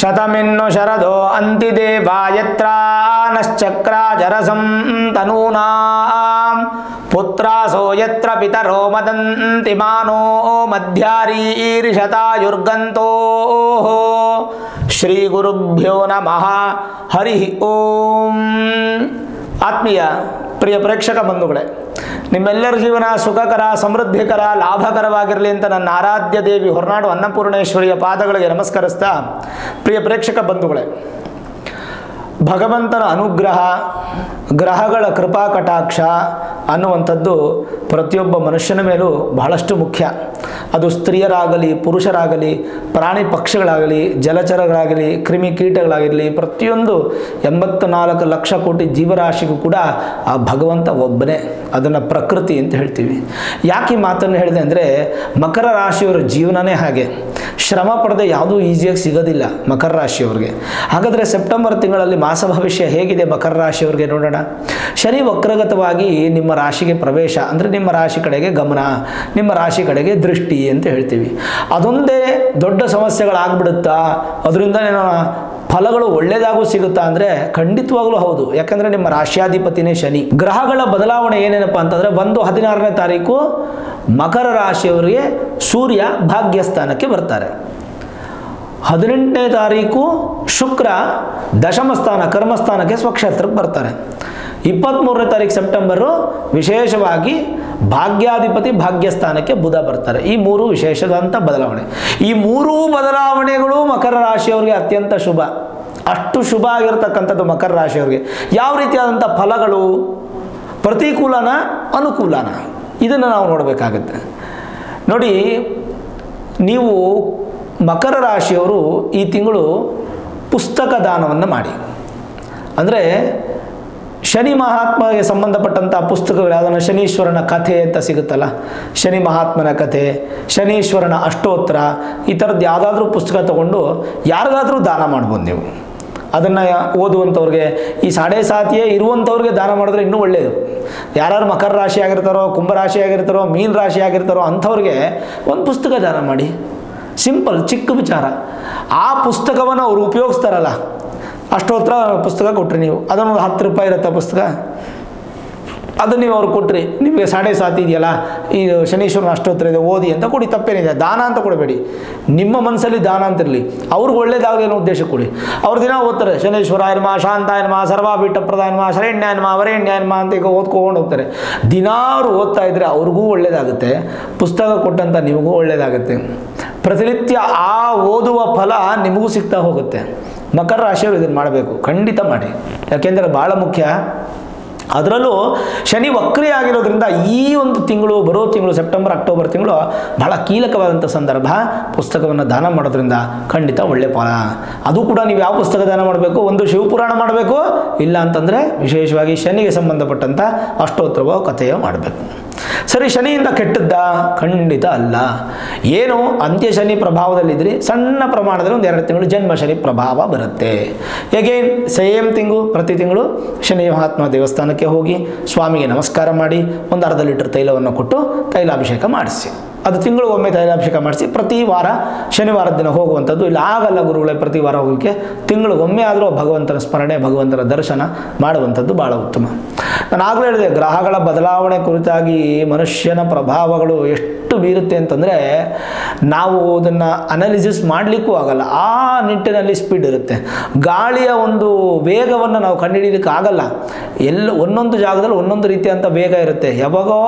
ಶತಮಿನ್ನು ಶರದೋ ಅಂತಿದೇವಾ ಯತ್ರ ನಶ್ಚಕ್ರಾಜರಸಂ ತನೂನಾಂ ಪುತ್ರಾಸೋ ಯತ್ರ ಪಿತರೋ ಮದಂತಿ ಮಾನೋ ಮಧ್ಯಾರೀರ್ಷತಾಯುರ್ಗಂತೋ. ಶ್ರೀ ಗುರುಭ್ಯೋ ನಮಃ. ಹರಿ ಓಂ. ಆತ್ಮೀಯ ಪ್ರಿಯ ಪ್ರೇಕ್ಷಕ ಬಂಧುಗಳೇ, ನಿಮ್ಮೆಲ್ಲರ ಜೀವನ ಸುಖಕರ, ಸಮೃದ್ಧಿಕರ, ಲಾಭಕರವಾಗಿರಲಿ ಅಂತ ನನ್ನ ಆರಾಧ್ಯ ದೇವಿ ಹೊರನಾಡು ಅನ್ನಪೂರ್ಣೇಶ್ವರಿಯ ಪಾದಗಳಿಗೆ ನಮಸ್ಕರಿಸ್ತಾ, ಪ್ರಿಯ ಪ್ರೇಕ್ಷಕ ಬಂಧುಗಳೇ, ಭಗವಂತನ ಅನುಗ್ರಹ, ಗ್ರಹಗಳ ಕೃಪಾ ಕಟಾಕ್ಷ ಅನ್ನುವಂಥದ್ದು ಪ್ರತಿಯೊಬ್ಬ ಮನುಷ್ಯನ ಮೇಲೂ ಬಹಳಷ್ಟು ಮುಖ್ಯ. ಅದು ಸ್ತ್ರೀಯರಾಗಲಿ, ಪುರುಷರಾಗಲಿ, ಪ್ರಾಣಿ ಪಕ್ಷಿಗಳಾಗಲಿ, ಜಲಚರಗಳಾಗಲಿ, ಕ್ರಿಮಿಕೀಟಗಳಾಗಿರಲಿ, ಪ್ರತಿಯೊಂದು 84 ಲಕ್ಷ ಕೋಟಿ ಜೀವರಾಶಿಗೂ ಕೂಡ ಆ ಭಗವಂತ ಒಬ್ಬನೇ. ಅದನ್ನು ಪ್ರಕೃತಿ ಅಂತ ಹೇಳ್ತೀವಿ. ಯಾಕೆ ಈ ಮಾತನ್ನು ಹೇಳಿದೆ ಅಂದರೆ, ಮಕರ ರಾಶಿಯವರ ಜೀವನನೇ ಹಾಗೆ. ಶ್ರಮ ಪಡದೆ ಯಾವುದೂ ಈಸಿಯಾಗಿ ಸಿಗೋದಿಲ್ಲ ಮಕರ ರಾಶಿಯವ್ರಿಗೆ. ಹಾಗಾದರೆ ಸೆಪ್ಟೆಂಬರ್ ತಿಂಗಳಲ್ಲಿ ಮಾಸ ಭವಿಷ್ಯ ಹೇಗಿದೆ ಮಕರ ರಾಶಿಯವ್ರಿಗೆ ನೋಡೋಣ. ಶನಿ ವಕ್ರಗತವಾಗಿ ನಿಮ್ಮ ರಾಶಿಗೆ ಪ್ರವೇಶ ಅಂದರೆ ನಿಮ್ಮ ರಾಶಿ ಕಡೆಗೆ ಗಮನ, ನಿಮ್ಮ ರಾಶಿ ಕಡೆಗೆ ದೃಷ್ಟಿ ಅಂತ ಹೇಳ್ತೀವಿ. ಅದೊಂದೇ ದೊಡ್ಡ ಸಮಸ್ಯೆಗಳಾಗ್ಬಿಡುತ್ತಾ? ಅದರಿಂದ ಫಲಗಳು ಒಳ್ಳೆಯದಾಗೂ ಸಿಗುತ್ತಾ ಅಂದರೆ ಖಂಡಿತವಾಗ್ಲೂ ಹೌದು. ಯಾಕಂದರೆ ನಿಮ್ಮ ರಾಶ್ಯಾಧಿಪತಿನೇ ಶನಿ. ಗ್ರಹಗಳ ಬದಲಾವಣೆ ಏನೇನಪ್ಪ ಅಂತಂದರೆ, 16ನೇ ತಾರೀಕು ಮಕರ ರಾಶಿಯವರಿಗೆ ಸೂರ್ಯ ಭಾಗ್ಯಸ್ಥಾನಕ್ಕೆ ಬರ್ತಾರೆ. 18ನೇ ತಾರೀಕು ಶುಕ್ರ ದಶಮ ಸ್ಥಾನ ಕರ್ಮಸ್ಥಾನಕ್ಕೆ ಸ್ವಕ್ಷೇತ್ರಕ್ಕೆ ಬರ್ತಾರೆ. 23ನೇ ತಾರೀಕು ಸೆಪ್ಟೆಂಬರು ವಿಶೇಷವಾಗಿ ಭಾಗ್ಯಾಧಿಪತಿ ಭಾಗ್ಯಸ್ಥಾನಕ್ಕೆ ಬುಧ ಬರ್ತಾರೆ. ಈ 3 ವಿಶೇಷವಾದಂಥ ಬದಲಾವಣೆ. ಈ 3 ಬದಲಾವಣೆಗಳು ಮಕರ ರಾಶಿಯವರಿಗೆ ಅತ್ಯಂತ ಶುಭ. ಅಷ್ಟು ಶುಭ ಆಗಿರತಕ್ಕಂಥದ್ದು ಮಕರ ರಾಶಿಯವರಿಗೆ. ಯಾವ ರೀತಿಯಾದಂಥ ಫಲಗಳು? ಪ್ರತಿಕೂಲನ, ಅನುಕೂಲನ? ಇದನ್ನು ನಾವು ನೋಡಬೇಕಾಗುತ್ತೆ. ನೋಡಿ, ನೀವು ಮಕರ ರಾಶಿಯವರು ಈ ತಿಂಗಳು ಪುಸ್ತಕ ದಾನವನ್ನು ಮಾಡಿ. ಅಂದರೆ ಶನಿ ಮಹಾತ್ಮಗೆ ಸಂಬಂಧಪಟ್ಟಂಥ ಪುಸ್ತಕಗಳು ಯಾವುದನ್ನು, ಶನೀಶ್ವರನ ಕಥೆ ಅಂತ ಸಿಗುತ್ತಲ್ಲ, ಶನಿ ಮಹಾತ್ಮನ ಕಥೆ, ಶನೀಶ್ವರನ ಅಷ್ಟೋತ್ತರ, ಈ ಥರದ್ದು ಯಾವುದಾದ್ರೂ ಪುಸ್ತಕ ತಗೊಂಡು ಯಾರಿಗಾದರೂ ದಾನ ಮಾಡ್ಬೋದು ನೀವು. ಅದನ್ನು ಓದುವಂಥವ್ರಿಗೆ, ಈ ಸಾಡೆ ಸಾತಿಯೇ ಇರುವಂಥವ್ರಿಗೆ ದಾನ ಮಾಡಿದ್ರೆ ಇನ್ನೂ ಒಳ್ಳೆಯದು. ಯಾರು ಮಕರ ರಾಶಿ ಆಗಿರ್ತಾರೋ, ಕುಂಭರಾಶಿ ಆಗಿರ್ತಾರೋ, ಮೀನ ರಾಶಿ ಆಗಿರ್ತಾರೋ ಅಂಥವ್ರಿಗೆ ಒಂದು ಪುಸ್ತಕ ದಾನ ಮಾಡಿ. ಸಿಂಪಲ್, ಚಿಕ್ಕ ವಿಚಾರ. ಆ ಪುಸ್ತಕವನ್ನು ಅವರು ಉಪಯೋಗಿಸ್ತಾರಲ್ಲ, ಅಷ್ಟೋತ್ತರ ಪುಸ್ತಕ ಕೊಟ್ರಿ ನೀವು, ಅದನ್ನು 10 ರೂಪಾಯಿ ಇರುತ್ತೆ ಪುಸ್ತಕ, ಅದು ನೀವು ಅವ್ರು ಕೊಟ್ರಿ, ನಿಮಗೆ ಸಾಡೆ ಸಾತಿ ಇದೆಯಲ್ಲ, ಈ ಶನೀಶ್ವರನ ಅಷ್ಟೋತ್ತರ ಇದೆ, ಓದಿ ಅಂತ ಕೊಡಿ, ತಪ್ಪೇನಿದೆ. ದಾನ ಅಂತ ಕೊಡಬೇಡಿ, ನಿಮ್ಮ ಮನಸ್ಸಲ್ಲಿ ದಾನ ಅಂತಿರಲಿ. ಅವ್ರಿಗೆ ಒಳ್ಳೇದಾಗಲಿ ಅನ್ನೋ ಉದ್ದೇಶ ಕೊಡಿ. ಅವ್ರು ದಿನ ಓದ್ತಾರೆ, ಶನೀಶ್ವರಾಯ ನಮಃ, ಶಾಂತಾಯ ನಮಃ, ಸರ್ವಾಭೀಷ್ಟ ಪ್ರದಾಯ ನಮಃ, ಶರಣ್ಯಾಯ ನಮಃ, ವರೇಣ್ಯಾಯ ನಮಃ ಅಂತ ಈಗ ಓದ್ಕೊಂಡು ಹೋಗ್ತಾರೆ. ದಿನಾರು ಓದ್ತಾ ಇದ್ದರೆ ಅವ್ರಿಗೂ ಒಳ್ಳೇದಾಗುತ್ತೆ, ಪುಸ್ತಕ ಕೊಟ್ಟಂಥ ನಿಮಗೂ ಒಳ್ಳೇದಾಗುತ್ತೆ. ಪ್ರತಿನಿತ್ಯ ಆ ಓದುವ ಫಲ ನಿಮಗೂ ಸಿಗ್ತಾ ಹೋಗುತ್ತೆ. ಮಕರ ರಾಶಿಯವರು ಇದನ್ನು ಮಾಡಬೇಕು, ಖಂಡಿತ ಮಾಡಿ. ಯಾಕೆಂದರೆ ಭಾಳ ಮುಖ್ಯ. ಅದರಲ್ಲೂ ಶನಿ ವಕ್ರಿ ಆಗಿರೋದ್ರಿಂದ ಈ ಒಂದು ತಿಂಗಳು, ಬರೋ ತಿಂಗಳು ಸೆಪ್ಟೆಂಬರ್ ಅಕ್ಟೋಬರ್ ತಿಂಗಳು ಬಹಳ ಕೀಲಕವಾದಂಥ ಸಂದರ್ಭ. ಪುಸ್ತಕವನ್ನು ದಾನ ಮಾಡೋದ್ರಿಂದ ಖಂಡಿತ ಒಳ್ಳೆ ಫಲ. ಅದು ಕೂಡ ನೀವು ಯಾವ ಪುಸ್ತಕ ದಾನ ಮಾಡಬೇಕು? ಒಂದು ಶಿವಪುರಾಣ ಮಾಡಬೇಕು, ಇಲ್ಲ ಅಂತಂದರೆ ವಿಶೇಷವಾಗಿ ಶನಿಗೆ ಸಂಬಂಧಪಟ್ಟಂಥ ಅಷ್ಟೋತ್ತರವೋ ಕಥೆಯೋ ಮಾಡಬೇಕು. ಸರಿ, ಶನಿಯಿಂದ ಕೆಟ್ಟದ್ದ? ಖಂಡಿತ ಅಲ್ಲ. ಏನು ಅಂತ್ಯ ಶನಿ ಪ್ರಭಾವದಲ್ಲಿದ್ದರೆ ಸಣ್ಣ ಪ್ರಮಾಣದಲ್ಲಿ ಒಂದು 2 ತಿಂಗಳು ಜನ್ಮ ಶನಿ ಪ್ರಭಾವ ಬರುತ್ತೆ. ಎಗೇನ್ ಸೇಮ್ ತಿಂಗಳು, ಪ್ರತಿ ತಿಂಗಳು ಶನಿ ಮಹಾತ್ಮ ದೇವಸ್ಥಾನಕ್ಕೆ ಹೋಗಿ ಸ್ವಾಮಿಗೆ ನಮಸ್ಕಾರ ಮಾಡಿ ಒಂದು ಅರ್ಧ ಲೀಟರ್ ತೈಲವನ್ನು ಕೊಟ್ಟು ತೈಲಾಭಿಷೇಕ ಮಾಡಿಸಿ. ಅದು ತಿಂಗಳಿಗೊಮ್ಮೆ ತೈಲಾಭಿಷೇಕ ಮಾಡಿಸಿ. ಪ್ರತಿ ವಾರ ಶನಿವಾರದ ದಿನ ಹೋಗುವಂಥದ್ದು. ಇಲ್ಲ ಆಗಲ್ಲ ಗುರುಗಳೇ ಪ್ರತಿ ವಾರ ಹೋಗೋಕ್ಕೆ, ತಿಂಗಳಿಗೊಮ್ಮೆ ಆದರೂ ಭಗವಂತನ ಸ್ಮರಣೆ, ಭಗವಂತನ ದರ್ಶನ ಮಾಡುವಂಥದ್ದು ಭಾಳ ಉತ್ತಮ. ನಾನು ಆಗಲೇ ಹೇಳಿದೆ, ಗ್ರಹಗಳ ಬದಲಾವಣೆ ಕುರಿತಾಗಿ ಮನುಷ್ಯನ ಪ್ರಭಾವಗಳು ಎಷ್ಟು ಬೀರುತ್ತೆ ಅಂತಂದರೆ ನಾವು ಅದನ್ನು ಅನಾಲಿಸಿಸ್ ಮಾಡಲಿಕ್ಕೂ ಆಗಲ್ಲ. ಆ ನಿಟ್ಟಿನಲ್ಲಿ ಸ್ಪೀಡ್ ಇರುತ್ತೆ. ಗಾಳಿಯ ಒಂದು ವೇಗವನ್ನು ನಾವು ಕಂಡುಹಿಡಿಯಲಿಕ್ಕೆ ಆಗಲ್ಲ. ಒಂದೊಂದು ಜಾಗದಲ್ಲಿ ಒಂದೊಂದು ರೀತಿಯಂಥ ವೇಗ ಇರುತ್ತೆ. ಯಾವಾಗೋ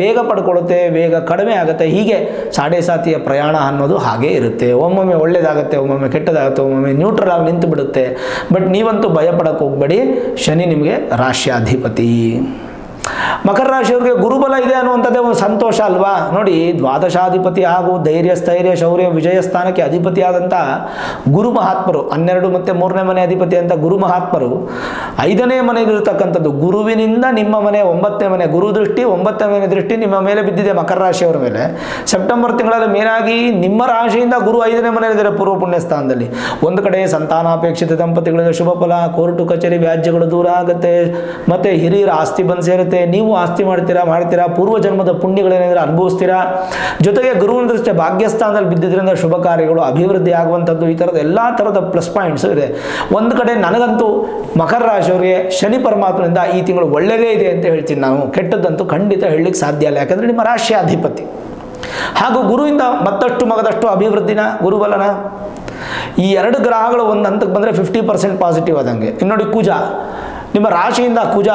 ಬೇಗ ಪಡ್ಕೊಳ್ಳುತ್ತೆ, ಬೇಗ ಕಡಿಮೆ ಆಗುತ್ತೆ. ಹೀಗೆ ಸಾಡೆ ಸಾತಿಯ ಪ್ರಯಾಣ ಅನ್ನೋದು ಹಾಗೇ ಇರುತ್ತೆ. ಒಮ್ಮೊಮ್ಮೆ ಒಳ್ಳೆಯದಾಗುತ್ತೆ, ಒಮ್ಮೊಮ್ಮೆ ಕೆಟ್ಟದಾಗುತ್ತೆ, ಒಮ್ಮೊಮ್ಮೆ ನ್ಯೂಟ್ರಲ್ ಆಗಿ ನಿಂತು ಬಿಡುತ್ತೆ. ಬಟ್ ನೀವಂತೂ ಭಯಪಡಕ್ಕೆ ಹೋಗಬೇಡಿ, ಶನಿ ನಿಮಗೆ ರಾಶ್ಯಾಧಿಪತಿ. ಮಕರ ರಾಶಿಯವರಿಗೆ ಗುರುಬಲ ಇದೆ ಅನ್ನುವಂಥದ್ದೇ ಒಂದು ಸಂತೋಷ ಅಲ್ವಾ? ನೋಡಿ, ದ್ವಾದಶಾಧಿಪತಿ ಹಾಗೂ ಧೈರ್ಯ, ಸ್ಥೈರ್ಯ, ಶೌರ್ಯ, ವಿಜಯ ಸ್ಥಾನಕ್ಕೆ ಅಧಿಪತಿಯಾದಂಥ ಗುರು ಮಹಾತ್ಮರು, 12 ಮತ್ತು 3ನೇ ಮನೆ ಅಧಿಪತಿ ಅಂತ ಗುರು ಮಹಾತ್ಮರು 5ನೇ ಮನೆಯಲ್ಲಿರ್ತಕ್ಕಂಥದ್ದು. ಗುರುವಿನಿಂದ ನಿಮ್ಮ ಮನೆ 9ನೇ ಮನೆ, ಗುರು ದೃಷ್ಟಿ 9ನೇ ಮನೆ ದೃಷ್ಟಿ ನಿಮ್ಮ ಮೇಲೆ ಬಿದ್ದಿದೆ ಮಕರ ರಾಶಿಯವರ ಮೇಲೆ. ಸೆಪ್ಟೆಂಬರ್ ತಿಂಗಳಲ್ಲಿ ಮೇಲಾಗಿ ನಿಮ್ಮ ರಾಶಿಯಿಂದ ಗುರು 5ನೇ ಮನೆಯಲ್ಲಿದ್ದಾರೆ, ಪೂರ್ವ ಪುಣ್ಯ ಸ್ಥಾನದಲ್ಲಿ. ಒಂದು ಕಡೆ ಸಂತಾನಾಪೇಕ್ಷಿತ ದಂಪತಿಗಳಿಗೆ ಶುಭ ಫಲ, ಕೋರ್ಟು ಕಚೇರಿ ವ್ಯಾಜ್ಯಗಳು ದೂರ ಆಗುತ್ತೆ, ಮತ್ತು ಹಿರಿಯರ ಆಸ್ತಿ ಬಂದು ಸೇರುತ್ತೆ. ನೀವು ನೀವು ಆಸ್ತಿ ಮಾಡ್ತೀರಾ ಪೂರ್ವ ಜನ್ಮದ ಪುಣ್ಯಗಳೇನಿದ್ರೆ ಅನುಭವಿಸ್ತೀರಾ. ಜೊತೆಗೆ ಗುರುವಿನ ದೃಷ್ಟಿ ಭಾಗ್ಯಸ್ಥಾನದಲ್ಲಿ ಬಿದ್ದಿದ್ದರಿಂದ ಶುಭ ಕಾರ್ಯಗಳು ಅಭಿವೃದ್ಧಿ ಆಗುವಂಥದ್ದು, ಈ ಥರದ ಎಲ್ಲ ಥರದ ಪ್ಲಸ್ ಪಾಯಿಂಟ್ಸು ಇದೆ. ಒಂದು ಕಡೆ ನನಗಂತೂ ಮಕರ ರಾಶಿಯವರಿಗೆ ಶನಿ ಪರಮಾತ್ಮನಿಂದ ಈ ತಿಂಗಳು ಒಳ್ಳೆಯದೇ ಇದೆ ಅಂತ ಹೇಳ್ತೀನಿ ನಾನು. ಕೆಟ್ಟದ್ದಂತೂ ಖಂಡಿತ ಹೇಳಲಿಕ್ಕೆ ಸಾಧ್ಯ ಇಲ್ಲ, ಯಾಕಂದರೆ ನಿಮ್ಮ ರಾಶಿಯಾಧಿಪತಿ. ಹಾಗೂ ಗುರುವಿಂದ ಮತ್ತಷ್ಟು ಮಗದಷ್ಟು ಅಭಿವೃದ್ಧಿನ ಗುರುಬಲನ. ಈ ಎರಡು ಗ್ರಹಗಳು ಒಂದು ಹಂತಕ್ಕೆ ಬಂದರೆ 50% ಪಾಸಿಟಿವ್ ಆದಂಗೆ. ಇನ್ನು ನೋಡಿ ಕುಜ, ನಿಮ್ಮ ರಾಶಿಯಿಂದ ಕುಜ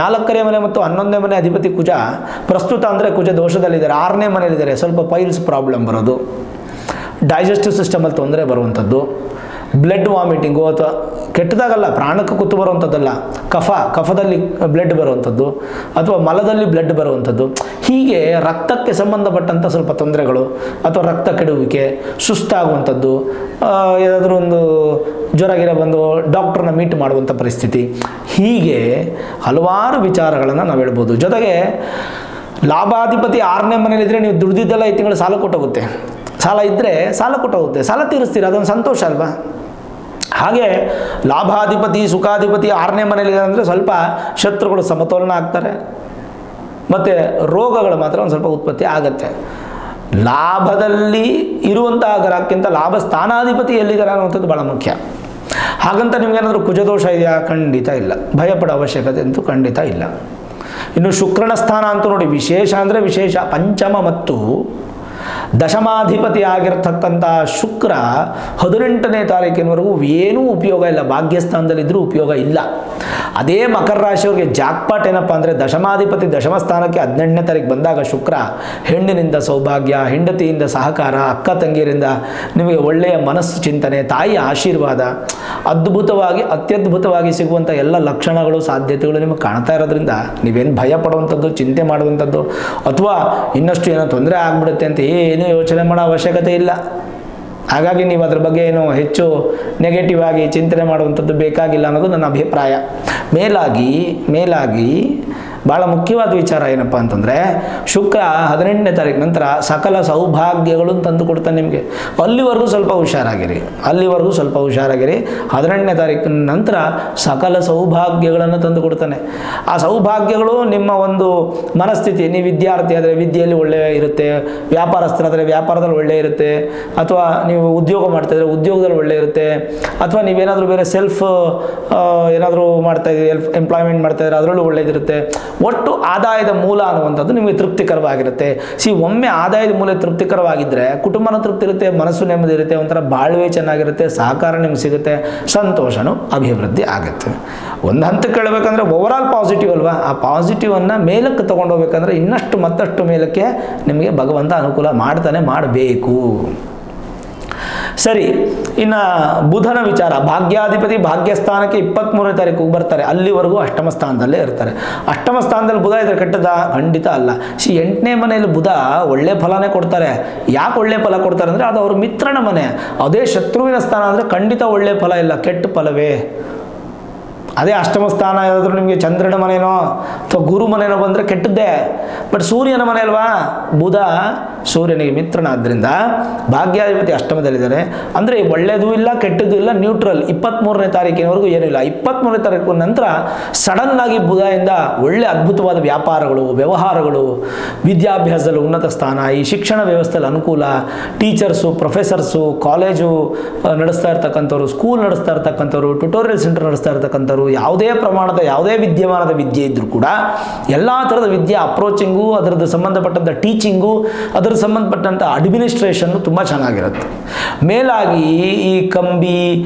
4ನೇ ಮನೆ ಮತ್ತು 11ನೇ ಮನೆ ಅಧಿಪತಿ ಕುಜ ಪ್ರಸ್ತುತ ಅಂದರೆ ಕುಜ ದೋಷದಲ್ಲಿದ್ದಾರೆ, 6ನೇ ಮನೆಯಲ್ಲಿದ್ದಾರೆ. ಸ್ವಲ್ಪ ಪೈಲ್ಸ್ ಪ್ರಾಬ್ಲಮ್ ಬರೋದು, ಡೈಜೆಸ್ಟಿವ್ ಸಿಸ್ಟಮಲ್ಲಿ ತೊಂದರೆ ಬರುವಂಥದ್ದು, ಬ್ಲಡ್ ವಾಮಿಟಿಂಗು ಅಥವಾ ಕೆಟ್ಟದಾಗಲ್ಲ ಪ್ರಾಣಕ್ಕೆ ಕುತ್ತು ಬರುವಂಥದ್ದಲ್ಲ, ಕಫದಲ್ಲಿ ಬ್ಲಡ್ ಬರುವಂಥದ್ದು ಅಥವಾ ಮಲದಲ್ಲಿ ಬ್ಲಡ್ ಬರುವಂಥದ್ದು, ಹೀಗೆ ರಕ್ತಕ್ಕೆ ಸಂಬಂಧಪಟ್ಟಂಥ ಸ್ವಲ್ಪ ತೊಂದರೆಗಳು ಅಥವಾ ರಕ್ತ ಕೆಡುವಿಕೆ, ಸುಸ್ತಾಗುವಂಥದ್ದು, ಏನಾದರೂ ಒಂದು ಜ್ವರ ಬಂದು ಡಾಕ್ಟ್ರನ್ನ ಮೀಟ್ ಮಾಡುವಂಥ ಪರಿಸ್ಥಿತಿ, ಹೀಗೆ ಹಲವಾರು ವಿಚಾರಗಳನ್ನು ನಾವು ಹೇಳ್ಬೋದು. ಜೊತೆಗೆ ಲಾಭಾಧಿಪತಿ 6ನೇ ಮನೇಲಿದ್ದರೆ ನೀವು ದುಡ್ದಿದ್ದೆಲ್ಲ ಈ ತಿಂಗಳು ಸಾಲ ಕೊಟ್ಟೋಗುತ್ತೆ. ಸಾಲ ಇದ್ದರೆ ಸಾಲ ಕೊಟ್ಟೋಗುತ್ತೆ, ಸಾಲ ತೀರಿಸ್ತೀರ, ಅದೊಂದು ಸಂತೋಷ ಅಲ್ವಾ. ಹಾಗೆ ಲಾಭಾಧಿಪತಿ ಸುಖಾಧಿಪತಿ 6ನೇ ಮನೇಲಿದೆ ಅಂದರೆ ಸ್ವಲ್ಪ ಶತ್ರುಗಳು ಸಮತೋಲನ ಆಗ್ತಾರೆ ಮತ್ತು ರೋಗಗಳು ಮಾತ್ರ ಒಂದು ಸ್ವಲ್ಪ ಉತ್ಪತ್ತಿ ಆಗುತ್ತೆ. ಲಾಭದಲ್ಲಿ ಇರುವಂತಹ ಗ್ರಹಕ್ಕಿಂತ ಲಾಭ ಸ್ಥಾನಾಧಿಪತಿ ಎಲ್ಲಿದ್ದಾರೆ ಅನ್ನುವಂಥದ್ದು ಭಾಳ ಮುಖ್ಯ. ಹಾಗಂತ ನಿಮಗೇನಾದರೂ ಕುಜದೋಷ ಇದೆಯಾ? ಖಂಡಿತ ಇಲ್ಲ. ಭಯಪಡೋ ಅವಶ್ಯಕತೆ ಅಂತೂ ಖಂಡಿತ ಇಲ್ಲ. ಇನ್ನು ಶುಕ್ರನ ಸ್ಥಾನ ಅಂತೂ ನೋಡಿ ವಿಶೇಷ ಅಂದರೆ ವಿಶೇಷ. ಪಂಚಮ ಮತ್ತು ದಶಮಾಧಿಪತಿ ಆಗಿರತಕ್ಕಂಥ ಶುಕ್ರ 18ನೇ ತಾರೀಕಿನವರೆಗೂ ಏನೂ ಉಪಯೋಗ ಇಲ್ಲ, ಭಾಗ್ಯಸ್ಥಾನದಲ್ಲಿದ್ದರೂ ಉಪಯೋಗ ಇಲ್ಲ. ಅದೇ ಮಕರ ರಾಶಿಯವರಿಗೆ ಜಾಕ್ಪಾಟ್ ಏನಪ್ಪ ಅಂದರೆ ದಶಮಾಧಿಪತಿ ದಶಮ ಸ್ಥಾನಕ್ಕೆ 18ನೇ ತಾರೀಕು ಬಂದಾಗ ಶುಕ್ರ ಹೆಣ್ಣಿನಿಂದ ಸೌಭಾಗ್ಯ, ಹೆಂಡತಿಯಿಂದ ಸಹಕಾರ, ಅಕ್ಕ ತಂಗಿಯರಿಂದ ನಿಮಗೆ ಒಳ್ಳೆಯ ಮನಸ್ಸು ಚಿಂತನೆ, ತಾಯಿಯ ಆಶೀರ್ವಾದ, ಅತ್ಯದ್ಭುತವಾಗಿ ಸಿಗುವಂಥ ಎಲ್ಲ ಲಕ್ಷಣಗಳು ಸಾಧ್ಯತೆಗಳು ನಿಮಗೆ ಕಾಣ್ತಾ ಇರೋದ್ರಿಂದ ನೀವೇನು ಭಯ ಪಡುವಂಥದ್ದು, ಚಿಂತೆ ಮಾಡುವಂಥದ್ದು ಅಥವಾ ಇನ್ನಷ್ಟು ಏನೋ ತೊಂದರೆ ಆಗಿಬಿಡುತ್ತೆ ಅಂತ ಏನೂ ಯೋಚನೆ ಮಾಡೋ ಅವಶ್ಯಕತೆ ಇಲ್ಲ. ಹಾಗಾಗಿ ನೀವು ಅದ್ರ ಬಗ್ಗೆ ಏನು ಹೆಚ್ಚು ನೆಗೆಟಿವ್ ಆಗಿ ಚಿಂತನೆ ಮಾಡುವಂಥದ್ದು ಬೇಕಾಗಿಲ್ಲ ಅನ್ನೋದು ನನ್ನ ಅಭಿಪ್ರಾಯ. ಮೇಲಾಗಿ ಭಾಳ ಮುಖ್ಯವಾದ ವಿಚಾರ ಏನಪ್ಪ ಅಂತಂದರೆ ಶುಕ್ರ 18ನೇ ತಾರೀಕು ನಂತರ ಸಕಲ ಸೌಭಾಗ್ಯಗಳನ್ನು ತಂದು ಕೊಡ್ತಾನೆ ನಿಮಗೆ. ಅಲ್ಲಿವರೆಗೂ ಸ್ವಲ್ಪ ಹುಷಾರಾಗಿರಿ. 18ನೇ ತಾರೀಕಿನ ನಂತರ ಸಕಲ ಸೌಭಾಗ್ಯಗಳನ್ನು ತಂದು ಕೊಡ್ತಾನೆ. ಆ ಸೌಭಾಗ್ಯಗಳು ನಿಮ್ಮ ಒಂದು ಮನಸ್ಥಿತಿ, ನೀವು ವಿದ್ಯಾರ್ಥಿ ಆದರೆ ವಿದ್ಯೆಯಲ್ಲಿ ಒಳ್ಳೆಯ ಇರುತ್ತೆ, ವ್ಯಾಪಾರಸ್ಥರಾದರೆ ವ್ಯಾಪಾರದಲ್ಲಿ ಒಳ್ಳೆಯ ಇರುತ್ತೆ, ಅಥವಾ ನೀವು ಉದ್ಯೋಗ ಮಾಡ್ತಾಯಿದ್ರೆ ಉದ್ಯೋಗದಲ್ಲಿ ಒಳ್ಳೆಯ ಇರುತ್ತೆ, ಅಥವಾ ನೀವೇನಾದರೂ ಬೇರೆ ಸೆಲ್ಫ್ ಏನಾದರೂ ಮಾಡ್ತಾಯಿದ್ದೀರಿ, ಎಂಪ್ಲಾಯ್ಮೆಂಟ್ ಮಾಡ್ತಾಯಿದ್ರೆ ಅದರಲ್ಲೂ ಒಳ್ಳೆಯದಿರುತ್ತೆ. ಒಟ್ಟು ಆದಾಯದ ಮೂಲ ಅನ್ನುವಂಥದ್ದು ನಿಮಗೆ ತೃಪ್ತಿಕರವಾಗಿರುತ್ತೆ. ಒಮ್ಮೆ ಆದಾಯದ ಮೂಲ ತೃಪ್ತಿಕರವಾಗಿದ್ದರೆ ಕುಟುಂಬನೂ ತೃಪ್ತಿ ಇರುತ್ತೆ, ಮನಸ್ಸು ನೆಮ್ಮದಿ ಇರುತ್ತೆ, ಒಂಥರ ಬಾಳ್ವೆ ಚೆನ್ನಾಗಿರುತ್ತೆ, ಸಹಕಾರ ನಿಮ್ಗೆ ಸಿಗುತ್ತೆ, ಸಂತೋಷನೂ ಅಭಿವೃದ್ಧಿ ಆಗುತ್ತೆ. ಒಂದು ಹಂತಕ್ಕೆ ಹೇಳಬೇಕಂದ್ರೆ ಓವರಾಲ್ ಪಾಸಿಟಿವ್ ಅಲ್ವಾ, ಆ ಪಾಸಿಟಿವನ್ನು ಮೇಲಕ್ಕೆ ತೊಗೊಂಡೋಗ್ಬೇಕಂದ್ರೆ ಇನ್ನಷ್ಟು ಮತ್ತಷ್ಟು ಮೇಲಕ್ಕೆ ನಿಮಗೆ ಭಗವಂತ ಅನುಕೂಲ ಮಾಡಬೇಕು. ಸರಿ, ಇನ್ನು ಬುಧನ ವಿಚಾರ. ಭಾಗ್ಯಾಧಿಪತಿ ಭಾಗ್ಯಸ್ಥಾನಕ್ಕೆ 23ನೇ ತಾರೀಕು ಬರ್ತಾರೆ, ಅಲ್ಲಿವರೆಗೂ ಅಷ್ಟಮ ಸ್ಥಾನದಲ್ಲೇ ಇರ್ತಾರೆ. ಅಷ್ಟಮ ಸ್ಥಾನದಲ್ಲಿ ಬುಧ ಇದ್ರೆ ಕೆಟ್ಟದ? ಖಂಡಿತ ಅಲ್ಲ. 8ನೇ ಮನೆಯಲ್ಲಿ ಬುಧ ಒಳ್ಳೆ ಫಲನೇ ಕೊಡ್ತಾರೆ. ಯಾಕೆ ಒಳ್ಳೆ ಫಲ ಕೊಡ್ತಾರೆ ಅಂದರೆ ಅದು ಅವ್ರ ಮಿತ್ರನ ಮನೆ. ಅದೇ ಶತ್ರುವಿನ ಸ್ಥಾನ ಅಂದರೆ ಖಂಡಿತ ಒಳ್ಳೆ ಫಲ ಇಲ್ಲ, ಕೆಟ್ಟ ಫಲವೇ. ಅದೇ ಅಷ್ಟಮ ಸ್ಥಾನ ಯಾರಾದರೂ ನಿಮಗೆ ಚಂದ್ರನ ಮನೆಯೋ ಅಥವಾ ಗುರು ಮನೆಯೋ ಬಂದರೆ ಕೆಟ್ಟದ್ದೇ. ಬಟ್ ಸೂರ್ಯನ ಮನೆ ಅಲ್ವಾ, ಬುಧ ಸೂರ್ಯನಿಗೆ ಮಿತ್ರನಾದ್ದರಿಂದ ಭಾಗ್ಯಾಧಿಪತಿ ಅಷ್ಟಮದಲ್ಲಿದ್ದಾರೆ. ಅಂದರೆ ಒಳ್ಳೆಯದೂ ಇಲ್ಲ ಕೆಟ್ಟದ್ದು ಇಲ್ಲ, ನ್ಯೂಟ್ರಲ್. 23ನೇ ತಾರೀಕಿನವರೆಗೂ ಏನೂ ಇಲ್ಲ. 23ನೇ ತಾರೀಕು ನಂತರ ಸಡನ್ನಾಗಿ ಬುಧದಿಂದ ಒಳ್ಳೆ ಅದ್ಭುತವಾದ ವ್ಯಾಪಾರಗಳು, ವ್ಯವಹಾರಗಳು, ವಿದ್ಯಾಭ್ಯಾಸದಲ್ಲಿ ಉನ್ನತ ಸ್ಥಾನ, ಈ ಶಿಕ್ಷಣ ವ್ಯವಸ್ಥೆಯಲ್ಲಿ ಅನುಕೂಲ, ಟೀಚರ್ಸು, ಪ್ರೊಫೆಸರ್ಸು, ಕಾಲೇಜು ನಡೆಸ್ತಾ ಇರ್ತಕ್ಕಂಥವ್ರು, ಸ್ಕೂಲ್ ನಡೆಸ್ತಾ ಇರ್ತಕ್ಕಂಥವ್ರು, ಟ್ಯುಟೋರಿಯಲ್ ಸೆಂಟರ್ ನಡೆಸ್ತಾ ಇರ್ತಕ್ಕಂಥವ್ರು, ಯಾವುದೇ ಪ್ರಮಾಣದ ಯಾವುದೇ ವಿದ್ಯಮಾನದ ವಿದ್ಯೆ ಇದ್ದರೂ ಕೂಡ ಎಲ್ಲ ಥರದ ವಿದ್ಯೆ ಅಪ್ರೋಚಿಂಗು, ಅದರದ್ದು ಸಂಬಂಧಪಟ್ಟಂಥ ಟೀಚಿಂಗು, ಅದರ ಸಂಬಂಧಪಟ್ಟಂಥ ಅಡ್ಮಿನಿಸ್ಟ್ರೇಷನ್ನು ತುಂಬ ಚೆನ್ನಾಗಿರುತ್ತೆ. ಮೇಲಾಗಿ ಈ ಕಂಬಿ,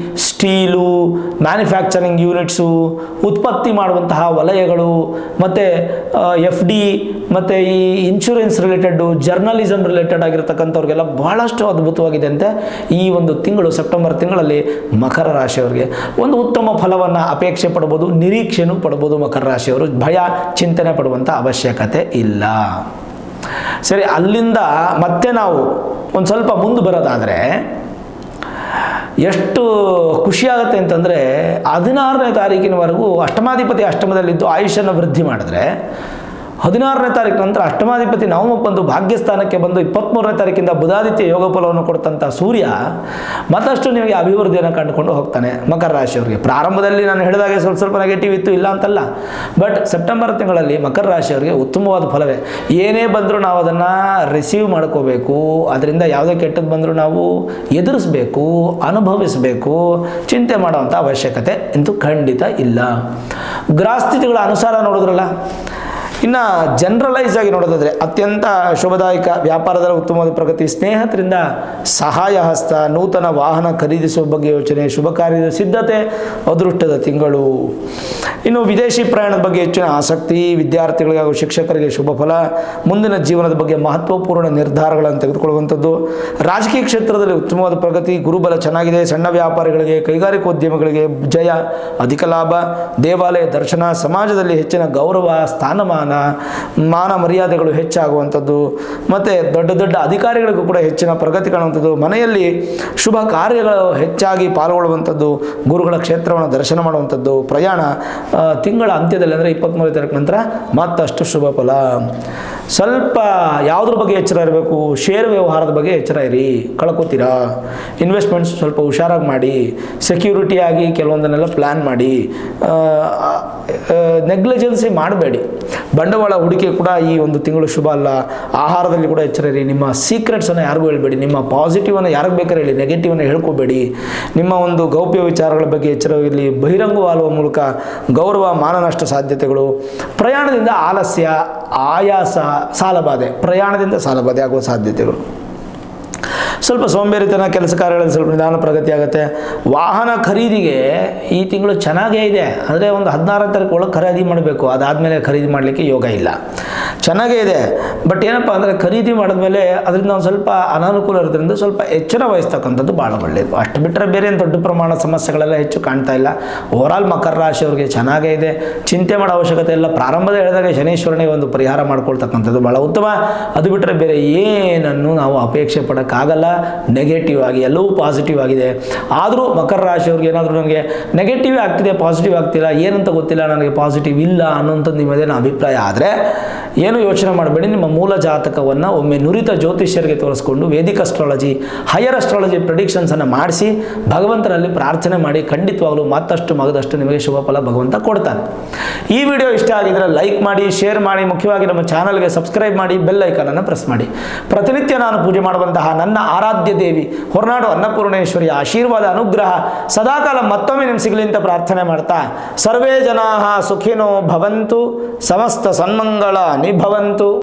ಸ್ಟೀಲು, ಮ್ಯಾನುಫ್ಯಾಕ್ಚರಿಂಗ್ ಯೂನಿಟ್ಸು, ಉತ್ಪತ್ತಿ ಮಾಡುವಂತಹ ವಲಯಗಳು, ಮತ್ತು FD ಮತ್ತು ಈ ಇನ್ಶೂರೆನ್ಸ್ ರಿಲೇಟೆಡ್ಡು, ಜರ್ನಲಿಸಮ್ ರಿಲೇಟೆಡ್ ಆಗಿರ್ತಕ್ಕಂಥವ್ರಿಗೆಲ್ಲ ಬಹಳಷ್ಟು ಅದ್ಭುತವಾಗಿದೆ ಅಂತೆ. ಈ ಒಂದು ತಿಂಗಳು ಸೆಪ್ಟೆಂಬರ್ ತಿಂಗಳಲ್ಲಿ ಮಕರ ರಾಶಿಯವರಿಗೆ ಒಂದು ಉತ್ತಮ ಫಲವನ್ನು ಅಪೇಕ್ಷೆ ಪಡ್ಬೋದು, ನಿರೀಕ್ಷೆನೂ ಪಡ್ಬೋದು. ಮಕರ ರಾಶಿಯವರು ಭಯ ಚಿಂತನೆ ಪಡುವಂಥ ಅವಶ್ಯಕತೆ ಇಲ್ಲ. ಸರಿ, ಅಲ್ಲಿಂದ ಮತ್ತೆ ನಾವು ಒಂದು ಸ್ವಲ್ಪ ಮುಂದೆ ಬರೋದಾದರೆ ಎಷ್ಟು ಖುಷಿಯಾಗುತ್ತೆ ಅಂತಂದರೆ 16ನೇ ತಾರೀಕಿನವರೆಗೂ ಅಷ್ಟಮಾಧಿಪತಿ ಅಷ್ಟಮದಲ್ಲಿದ್ದು ಆಯುಷ್ಯನ ವೃದ್ಧಿ ಮಾಡಿದ್ರೆ 16ನೇ ತಾರೀಕು ನಂತರ ಅಷ್ಟಮಾಧಿಪತಿ ನವಮಕ್ಕೆ ಬಂದು ಭಾಗ್ಯಸ್ಥಾನಕ್ಕೆ ಬಂದು 23ನೇ ತಾರೀಕಿಂದ ಬುಧಾದಿತ್ಯ ಯೋಗ ಫಲವನ್ನು ಕೊಡ್ತಂಥ ಸೂರ್ಯ ಮತ್ತಷ್ಟು ನಿಮಗೆ ಅಭಿವೃದ್ಧಿಯನ್ನು ಕಂಡುಕೊಂಡು ಹೋಗ್ತಾನೆ ಮಕರ ರಾಶಿಯವರಿಗೆ. ಪ್ರಾರಂಭದಲ್ಲಿ ನಾನು ಹೇಳಿದಾಗೆ ಸ್ವಲ್ಪ ನೆಗೆಟಿವ್ ಇತ್ತು, ಇಲ್ಲ ಅಂತಲ್ಲ, ಬಟ್ ಸೆಪ್ಟೆಂಬರ್ ತಿಂಗಳಲ್ಲಿ ಮಕರ ರಾಶಿಯವರಿಗೆ ಉತ್ತಮವಾದ ಫಲವೇ. ಏನೇ ಬಂದರೂ ನಾವು ಅದನ್ನು ರಿಸೀವ್ ಮಾಡ್ಕೋಬೇಕು, ಅದರಿಂದ ಯಾವುದೇ ಕೆಟ್ಟದ್ದು ಬಂದರೂ ನಾವು ಎದುರಿಸಬೇಕು, ಅನುಭವಿಸಬೇಕು, ಚಿಂತೆ ಮಾಡುವಂಥ ಅವಶ್ಯಕತೆ ಅಂತೂ ಖಂಡಿತ ಇಲ್ಲ. ಗ್ರಹಸ್ಥಿತಿಗಳ ಅನುಸಾರ ನೋಡಿದ್ರಲ್ಲ. ಇನ್ನು ಜನರಲೈಸ್ ಆಗಿ ನೋಡೋದಾದರೆ ಅತ್ಯಂತ ಶುಭದಾಯಕ, ವ್ಯಾಪಾರದಲ್ಲಿ ಉತ್ತಮವಾದ ಪ್ರಗತಿ, ಸ್ನೇಹಿತರಿಂದ ಸಹಾಯ ಹಸ್ತ, ನೂತನ ವಾಹನ ಖರೀದಿಸುವ ಬಗ್ಗೆ ಯೋಚನೆ, ಶುಭ ಕಾರ್ಯದ ಸಿದ್ಧತೆ, ಅದೃಷ್ಟದ ತಿಂಗಳು. ಇನ್ನು ವಿದೇಶಿ ಪ್ರಯಾಣದ ಬಗ್ಗೆ ಹೆಚ್ಚಿನ ಆಸಕ್ತಿ, ವಿದ್ಯಾರ್ಥಿಗಳಿಗೆ ಹಾಗೂ ಶಿಕ್ಷಕರಿಗೆ ಶುಭ ಫಲ, ಮುಂದಿನ ಜೀವನದ ಬಗ್ಗೆ ಮಹತ್ವಪೂರ್ಣ ನಿರ್ಧಾರಗಳನ್ನು ತೆಗೆದುಕೊಳ್ಳುವಂಥದ್ದು, ರಾಜಕೀಯ ಕ್ಷೇತ್ರದಲ್ಲಿ ಉತ್ತಮವಾದ ಪ್ರಗತಿ, ಗುರುಬಲ ಚೆನ್ನಾಗಿದೆ, ಸಣ್ಣ ವ್ಯಾಪಾರಿಗಳಿಗೆ, ಕೈಗಾರಿಕೋದ್ಯಮಿಗಳಿಗೆ ಜಯ, ಅಧಿಕ ಲಾಭ, ದೇವಾಲಯ ದರ್ಶನ, ಸಮಾಜದಲ್ಲಿ ಹೆಚ್ಚಿನ ಗೌರವ, ಸ್ಥಾನಮಾನ, ಮಾನ ಮರ್ಯಾದೆಗಳು ಹೆಚ್ಚಾಗುವಂಥದ್ದು, ಮತ್ತು ದೊಡ್ಡ ದೊಡ್ಡ ಅಧಿಕಾರಿಗಳಿಗೂ ಕೂಡ ಹೆಚ್ಚಿನ ಪ್ರಗತಿ ಕಾಣುವಂಥದ್ದು, ಮನೆಯಲ್ಲಿ ಶುಭ ಕಾರ್ಯಗಳು ಹೆಚ್ಚಾಗಿ ಪಾಲ್ಗೊಳ್ಳುವಂಥದ್ದು, ಗುರುಗಳ ಕ್ಷೇತ್ರವನ್ನು ದರ್ಶನ ಮಾಡುವಂಥದ್ದು, ಪ್ರಯಾಣ ತಿಂಗಳ ಅಂತ್ಯದಲ್ಲಿ ಅಂದರೆ 23ನೇ ತಾರೀಕು ನಂತರ ಮತ್ತಷ್ಟು ಶುಭ ಫಲ. ಸ್ವಲ್ಪ ಯಾವುದ್ರ ಬಗ್ಗೆ ಎಚ್ಚರ ಇರಬೇಕು, ಶೇರ್ ವ್ಯವಹಾರದ ಬಗ್ಗೆ ಎಚ್ಚರ ಇರಿ, ಕಳ್ಕೊತೀರಾ. ಇನ್ವೆಸ್ಟ್ಮೆಂಟ್ಸ್ ಸ್ವಲ್ಪ ಹುಷಾರಾಗಿ ಮಾಡಿ, ಸೆಕ್ಯೂರಿಟಿಯಾಗಿ ಕೆಲವೊಂದನ್ನೆಲ್ಲ ಪ್ಲ್ಯಾನ್ ಮಾಡಿ, ನೆಗ್ಲಿಜೆನ್ಸಿ ಮಾಡಬೇಡಿ. ಬಂಡವಾಳ ಹೂಡಿಕೆ ಕೂಡ ಈ ಒಂದು ತಿಂಗಳು ಶುಭ ಅಲ್ಲ. ಆಹಾರದಲ್ಲಿ ಕೂಡ ಎಚ್ಚರ ಇರಿ, ನಿಮ್ಮ ಸೀಕ್ರೆಟ್ಸನ್ನು ಯಾರಿಗೂ ಹೇಳ್ಬೇಡಿ, ನಿಮ್ಮ ಪಾಸಿಟಿವನ್ನು ಯಾರಿಗೆ ಬೇಕಾದ್ರೆ ಹೇಳಿ, ನೆಗೆಟಿವನ್ನು ಹೇಳ್ಕೋಬೇಡಿ. ನಿಮ್ಮ ಒಂದು ಗೌಪ್ಯ ವಿಚಾರಗಳ ಬಗ್ಗೆ ಎಚ್ಚರವಿರಲಿ. ಬಹಿರಂಗವಾಗುವ ಮೂಲಕ ಗೌರವ ಮಾನನಷ್ಟ ಸಾಧ್ಯತೆಗಳು, ಪ್ರಯಾಣದಿಂದ ಆಲಸ್ಯ, ಆಯಾಸ, ಸಾಲಬಾಧೆ, ಪ್ರಯಾಣದಿಂದ ಸಾಲಬಾಧೆ ಆಗುವ ಸಾಧ್ಯತೆಗಳು, ಸ್ವಲ್ಪ ಸೋಂಬೇರಿತನ, ಕೆಲಸ ಕಾರ್ಯಗಳಲ್ಲಿ ಸ್ವಲ್ಪ ನಿಧಾನ ಪ್ರಗತಿ ಆಗುತ್ತೆ. ವಾಹನ ಖರೀದಿಗೆ ಈ ತಿಂಗಳು ಚೆನ್ನಾಗೇ ಇದೆ, ಅಂದರೆ ಒಂದು 16ನೇ ತಾರೀಕು ಒಳಗೆ ಖರೀದಿ ಮಾಡಬೇಕು, ಅದಾದಮೇಲೆ ಖರೀದಿ ಮಾಡಲಿಕ್ಕೆ ಯೋಗ ಇಲ್ಲ. ಚೆನ್ನಾಗೇ ಇದೆ, ಬಟ್ ಏನಪ್ಪ ಅಂದರೆ ಖರೀದಿ ಮಾಡಿದ್ಮೇಲೆ ಅದರಿಂದ ಒಂದು ಸ್ವಲ್ಪ ಅನಾನುಕೂಲ ಇರೋದ್ರಿಂದ ಸ್ವಲ್ಪ ಎಚ್ಚರ ವಹಿಸ್ತಕ್ಕಂಥದ್ದು ಭಾಳ ಒಳ್ಳೆಯದು. ಅಷ್ಟು ಬಿಟ್ಟರೆ ಬೇರೆ ಏನು ದೊಡ್ಡ ಪ್ರಮಾಣದ ಸಮಸ್ಯೆಗಳೆಲ್ಲ ಹೆಚ್ಚು ಕಾಣ್ತಾ ಇಲ್ಲ. ಓವರಾಲ್ ಮಕರ ರಾಶಿಯವರಿಗೆ ಚೆನ್ನಾಗೇ ಇದೆ, ಚಿಂತೆ ಮಾಡೋ ಅವಶ್ಯಕತೆ ಇಲ್ಲ. ಪ್ರಾರಂಭದ ಹೇಳಿದಾಗ ಶನೀಶ್ವರನಿಗೆ ಒಂದು ಪರಿಹಾರ ಮಾಡ್ಕೊಳ್ತಕ್ಕಂಥದ್ದು ಭಾಳ ಉತ್ತಮ. ಅದು ಬಿಟ್ಟರೆ ಬೇರೆ ಏನನ್ನು ನಾವು ಅಪೇಕ್ಷೆ ಪಡೋಕ್ಕಾಗಲ್ಲ. ನೆಗೆಟಿವ್ ಆಗಿ ಎಲ್ಲವೂ ಪಾಸಿಟಿವ್ ಆಗಿದೆ. ಆದರೂ ಮಕರ ರಾಶಿಯವ್ರಿಗೆ ಏನಾದರೂ ನನಗೆ ನೆಗೆಟಿವ್ ಆಗ್ತಿದೆ, ಪಾಸಿಟಿವ್ ಆಗ್ತಿಲ್ಲ, ಏನಂತ ಗೊತ್ತಿಲ್ಲ, ನನಗೆ ಪಾಸಿಟಿವ್ ಇಲ್ಲ ಅನ್ನೋಂಥದ್ದು ನಿಮ್ಮದೇನೋ ಅಭಿಪ್ರಾಯ ಆದರೆ ಏನು ಯೋಚನೆ ಮಾಡಬೇಡಿ. ನಿಮ್ಮ ಮೂಲ ಜಾತಕವನ್ನು ಒಮ್ಮೆ ನುರಿತ ಜ್ಯೋತಿಷ್ಯರಿಗೆ ತೋರಿಸ್ಕೊಂಡು ವೇದಿಕ್ ಅಸ್ಟ್ರಾಲಜಿ, ಹೈಯರ್ ಅಸ್ಟ್ರಾಲಜಿ ಪ್ರೆಡಿಕ್ಷನ್ಸನ್ನು ಮಾಡಿಸಿ ಭಗವಂತನಲ್ಲಿ ಪ್ರಾರ್ಥನೆ ಮಾಡಿ, ಖಂಡಿತವಾಗಲೂ ಮತ್ತಷ್ಟು ಮಗದಷ್ಟು ನಿಮಗೆ ಶುಭ ಫಲ ಭಗವಂತ ಕೊಡ್ತಾನೆ. ಈ ವಿಡಿಯೋ ಇಷ್ಟ ಆಗಿದ್ರೆ ಲೈಕ್ ಮಾಡಿ, ಶೇರ್ ಮಾಡಿ, ಮುಖ್ಯವಾಗಿ ನಮ್ಮ ಚಾನಲ್ಗೆ ಸಬ್ಸ್ಕ್ರೈಬ್ ಮಾಡಿ, ಬೆಲ್ ಐಕಾನನ್ನು ಪ್ರೆಸ್ ಮಾಡಿ. ಪ್ರತಿನಿತ್ಯ ನಾನು ಪೂಜೆ ಮಾಡುವಂತಹ ನನ್ನ ಆರಾಧ್ಯ ದೇವಿ ಹೊರನಾಡು ಅನ್ನಪೂರ್ಣೇಶ್ವರಿಯ ಆಶೀರ್ವಾದ, ಅನುಗ್ರಹ ಸದಾಕಾಲ ಮತ್ತೊಮ್ಮೆ ನಿಮ್ಗೆ ಸಿಗಲಿ ಅಂತ ಪ್ರಾರ್ಥನೆ ಮಾಡ್ತಾ, ಸರ್ವೇ ಜನಾಃ ಸುಖಿನೋ ಭವಂತು, ಸಮಸ್ತ ಸನ್ಮಂಗಳ ನಿಭವಂತು.